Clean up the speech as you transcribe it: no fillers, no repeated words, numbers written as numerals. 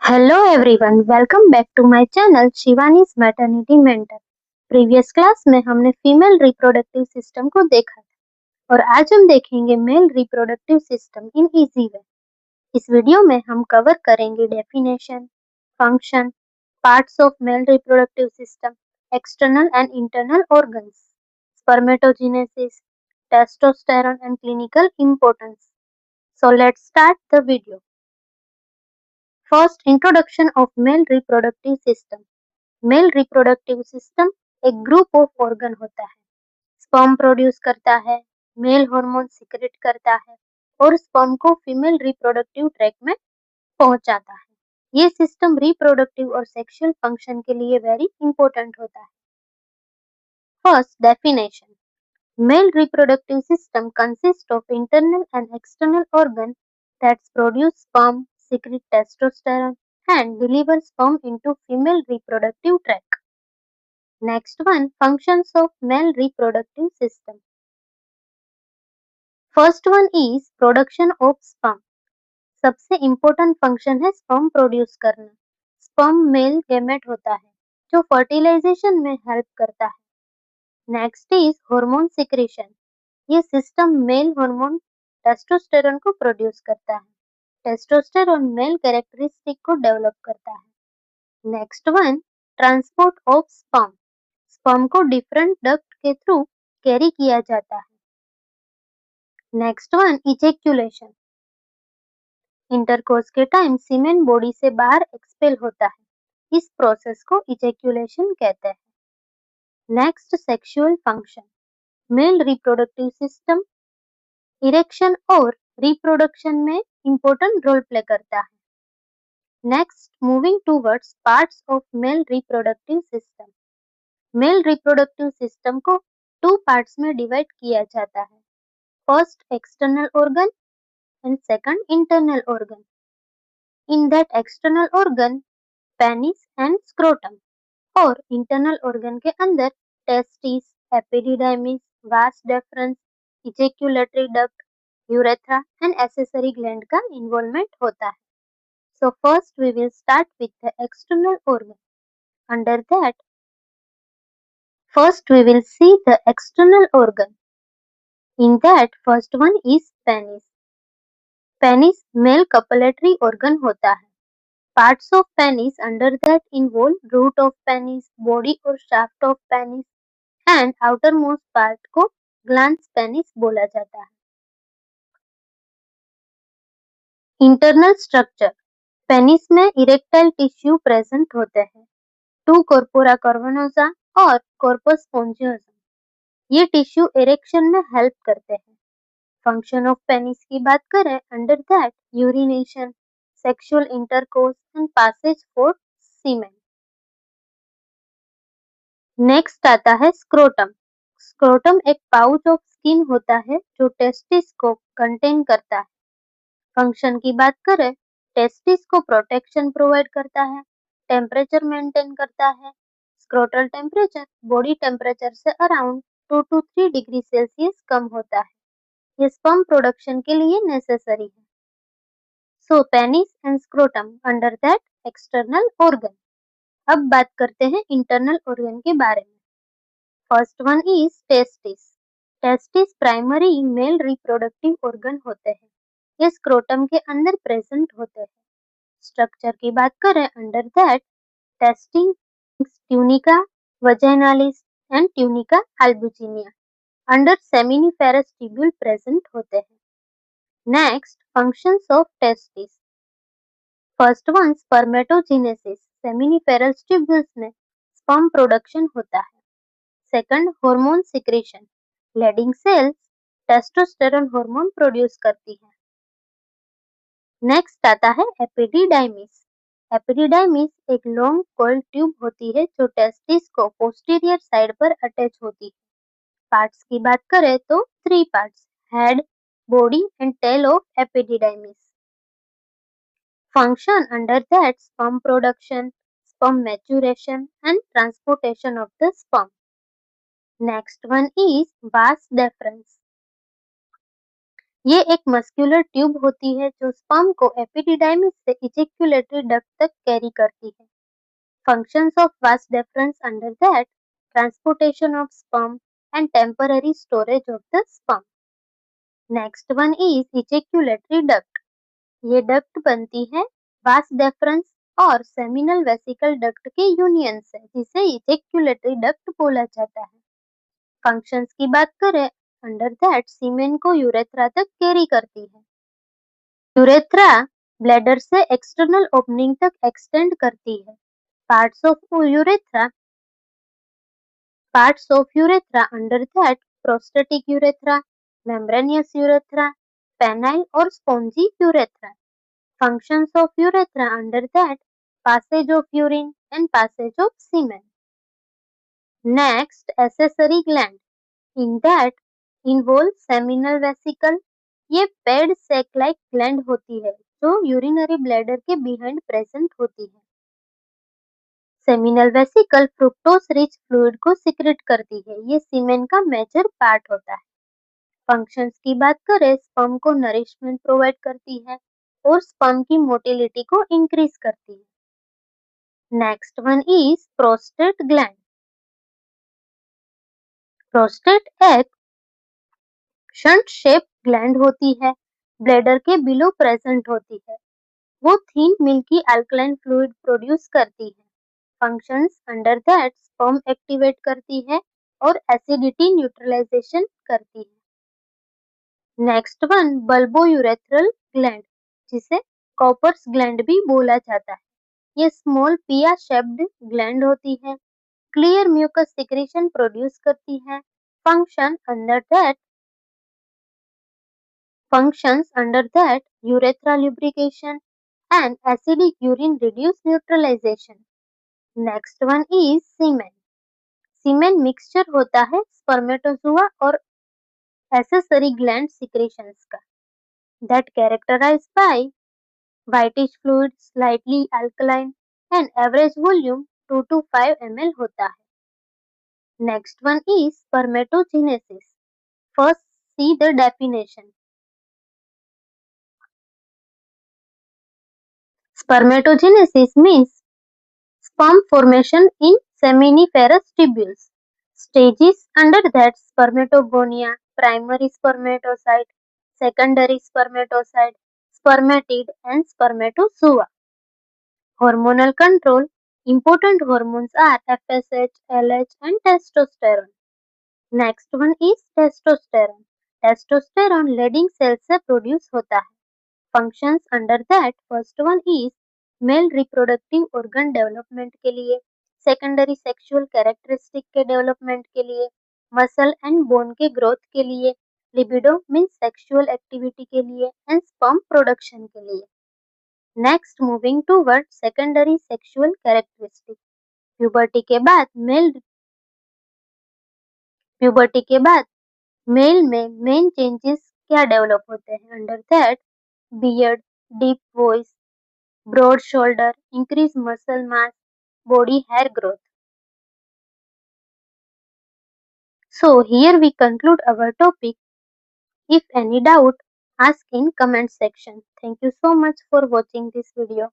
Hello everyone, welcome back to my channel शिवानी's maternity mentor. Previous class में हमने female reproductive system को देखा था और आज हम देखेंगे mail reproductive system in easy way. इस वीडियो में हम कवर करेंगे definition, function, parts of male reproductive system, external and internal organs, spermatogenesis, testosterone and clinical importance. So let's start the video. First, introduction of male reproductive system. Male reproductive system एक group of organ होता है। Sperm produce करता है, male hormone secrete करता है और sperm को female reproductive tract में पहुंचाता है। ये सिस्टम रिप्रोडक्टिव और सेक्सुअल फंक्शन के लिए वेरी इंपॉर्टेंट होता है। First, definition. Male reproductive system consists of internal and external organs that produce sperm, secrete testosterone, and deliver sperm into female reproductive tract. Next one, functions of male reproductive system. First one is production of sperm. सबसे important function है sperm produce करना. Sperm male gamete होता है जो fertilization में help करता है. Next is hormone secretion. ये सिस्टम मेल हार्मोन टेस्टोस्टेरोन को प्रोड्यूस करता है। टेस्टोस्टेरोन मेल कैरेक्टरिस्टिक को डेवलप करता है। Next one, transport of sperm. Sperm को डिफरेंट डक्ट के थ्रू कैरी किया जाता है। Next one, ejaculation. इंटरकोर्स के टाइम सीमेन बॉडी से बाहर एक्सपेल होता है। इस प्रोसेस को इजेक्यूलेशन कहते हैं। Next, sexual function. Male reproductive system erection और रिप्रोडक्शन में इंपॉर्टेंट रोल प्ले करता है। Next, moving towards parts of male reproductive system. Male reproductive system को टू पार्ट्स में डिवाइड किया जाता है। First, external organ and second, internal organ. In that external organ, penis and scrotum, और internal organ के अंदर testis, epididymis, vas deferens, ejaculatory duct, urethra and accessory gland का involvement होता है। So first we will start with the external organ. Under that, first we will see the external organ. In that, first one is penis. Penis male copulatory organ होता है. Parts of penis under that involve root of penis, body or shaft of penis, and outermost part को glans penis बोला जाता है. Internal structure. Penis में erectile tissue present होते हैं, to corpora कार्बोनोसा और कॉर्पस स्पोंजियोसम। ये टिश्यू इरेक्शन में हेल्प करते हैं। फंक्शन ऑफ पेनिस की बात करें, under that urination, sexual intercourse and passage for semen. Next आता है स्क्रोटम। स्क्रोटम एक पाउच ऑफ स्किन होता है जो टेस्टिस को कंटेन करता है। फंक्शन की बात करें, टेस्टिस को प्रोटेक्शन प्रोवाइड करता है, टेम्परेचर मेंटेन करता है। स्क्रोटल टेम्परेचर बॉडी टेम्परेचर से अराउंड 2 to 3 डिग्री सेल्सियस कम होता है। ये स्पर्म प्रोडक्शन के लिए नेसेसरी है। So penis and scrotum under that external organ. अब बात करते हैं इंटरनल ऑर्गन के बारे में। First one is testis. Testis primary male reproductive organ होते हैं। ये स्क्रोटम के अंदर प्रेजेंट होते हैं। स्ट्रक्चर की बात करें, under that testing, tunica vaginalis and tunica albuginea under seminiferous tubule present होते हैं। Next, functions of testis. First one, spermatogenesis. Seminiferous tubules में स्पर्म प्रोडक्शन होता है। Second, hormone secretion. Leydig cells testosterone hormone produce करती है। Next आता है epididymis. Epididymis एक लॉन्ग कॉइल ट्यूब होती है जो टेस्टिस को पोस्टीरियर साइड पर अटैच होती है। पार्ट्स की बात करें तो 3 parts, head, body and tail of epididymis. Function under that sperm production, sperm maturation and transportation of the sperm. Next one is vas deferens. ये एक मस्कुलर ट्यूब होती है जो स्पर्म को एपिडिडाइमिस से इजैक्युलेटरी डक्ट तक कैरी करती है. Functions of vas deferens under that transportation of sperm and temporary storage of the sperm. Next one is ejaculatory duct. ये डक्ट बनती है वास डेफरेंस और सेमिनल वेसिकल डक्ट के यूनियन से, जिसे इजेक्युलेटरी डक्ट बोला जाता है. फंक्शंस की बात करें, अंडर दैट सीमेन को यूरेथ्रा तक कैरी करती है. यूरेथ्रा ब्लैडर से एक्सटर्नल ओपनिंग तक एक्सटेंड करती है. Parts of urethra under that prostatic urethra, membranous urethra, penile or spongy urethra. Functions of urethra under that passage of urine and passage of semen. Next, accessory gland. In that involves seminal vesicle. ये paid सेक like gland होती है जो urinary bladder के behind present होती है. Seminal vesicle fructose rich fluid को secrete करती है. ये सीमेन का मेजर पार्ट होता है. फंक्शंस की बात करें, स्पर्म को नरिशमेंट प्रोवाइड करती है और स्पर्म की मोटिलिटी को इंक्रीज करती है. Next one is prostate gland. Prostate एक शंट शेप ग्लैंड होती है, ब्लैडर के बिलो प्रेजेंट होती है. वो thin milky alkaline fluid produce करती है. Functions under that sperm activate करती है और एसिडिटी न्यूट्रलाइजेशन करती है. नेक्स्ट वन बल्बोयूरेथ्रल ग्लैंड, जिसे कॉपर्स ग्लैंड भी बोला जाता है. ये स्मॉल पिया शेप्ड ग्लैंड होती है. क्लियर म्यूकस सिक्रीशन प्रोड्यूस करती है. Functions under that urethra lubrication and acidic urine reduce neutralization. Next one is semen. Semen mixture होता है स्पर्मेटोजुआ और एसेसरी ग्लैंड सिक्रीशंस का, that characterized by whitish fluid, slightly alkaline and average volume 2 to 5 ml होता है. Next one is spermatogenesis. First see the definition. Spermatogenesis means sperm formation in seminiferous tubules. Stages under that spermatogonia, primary spermatocyte, secondary spermatocyte, spermatid and spermatozoa. Hormonal control. Important hormones are FSH, LH and testosterone. Next one is testosterone. Testosterone leading cells से produce होता है. Functions under that first one is mail reproductive organ development के लिए, secondary sexual characteristic के development के लिए, muscle and bone के growth के लिए, लिबिडो मीन्स सेक्सुअल एक्टिविटी के लिए एंड स्पर्म प्रोडक्शन के लिए. Next moving toward secondary sexual characteristic. Puberty के बाद मेल में मेन चेंजेस क्या डेवलप होते हैं? Under that beard, deep voice, broad shoulder, increase muscle mass, body hair growth. So here we conclude our topic. If any doubt, ask in comment section. Thank you so much for watching this video.